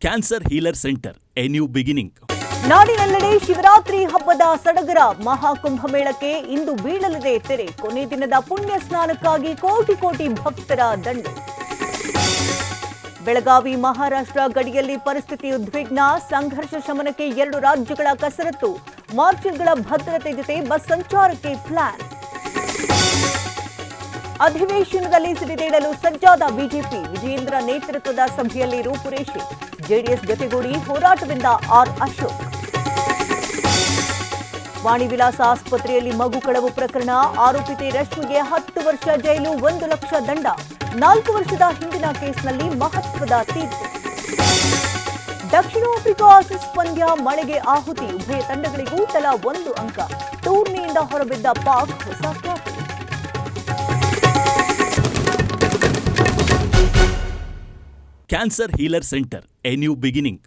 Cancer healer centre, A new beginning. ನಾಡಿನೆಲ್ಲೆಡೆ ಶಿವರಾತ್ರಿ ಹಬ್ಬದ ಸಡಗರ. ಮಹಾಕುಂಭಮೇಳಕ್ಕೆ ಇಂದು ಬೀಳಲಿದೆ ತೆರೆ. ಕೊನೆ ದಿನದ ಪುಣ್ಯ ಸ್ನಾನಕ್ಕಾಗಿ ಕೋಟಿ ಕೋಟಿ ಭಕ್ತರ ದಂಡು. ಬೆಳಗಾವಿ ಮಹಾರಾಷ್ಟ್ರ ಗಡಿಯಲ್ಲಿ ಪರಿಸ್ಥಿತಿ ಉದ್ವಿಗ್ನ. ಸಂಘರ್ಷ ಶಮನಕ್ಕೆ 2 ರಾಜ್ಯಗಳ ಕಸರತ್ತು. ಮಾರ್ಷಲ್ಗಳ ಭದ್ರತೆ ಜೊತೆ ಬಸ್ ಸಂಚಾರಕ್ಕೆ ಪ್ಲಾನ್. ಅಧಿವೇಶನದಲ್ಲಿ ಸಿಡಿದೇಳಲು ಸಜ್ಜಾದ ಬಿಜೆಪಿ. ವಿಜಯೇಂದ್ರ ನೇತೃತ್ವದ ಸಭೆಯಲ್ಲಿ ರೂಪುರೇಷೆ. ಜೆಡಿಎಸ್ ಜೊತೆಗೂಡಿ ಹೋರಾಟದಿಂದ ಆರ್ ಅಶೋಕ್. ವಾಣಿವಿಲಾಸ ಆಸ್ಪತ್ರೆಯಲ್ಲಿ ಮಗು ಕಳವು ಪ್ರಕರಣ. ಆರೋಪಿತೆ ರಶ್ಮಿಗೆ 10 ವರ್ಷ ಜೈಲು, 1 ಲಕ್ಷ ದಂಡ. 4 ವರ್ಷದ ಹಿಂದಿನ ಕೇಸ್ನಲ್ಲಿ ಮಹತ್ವದ ತೀರ್ಪು. ದಕ್ಷಿಣ ಆಫ್ರಿಕಾ ಆಸೀಸ್ ಪಂದ್ಯ ಮಳೆಗೆ ಆಹುತಿ. ಉಭಯ ತಂಡಗಳಿಗೂ ತಲಾ 1 ಅಂಕ. ಟೂರ್ನಿಯಿಂದ ಹೊರಬಿದ್ದ ಪಾಕ್ ಹೊಸ ಖ್ಯಾತಿ. Cancer healer centre, A new beginning.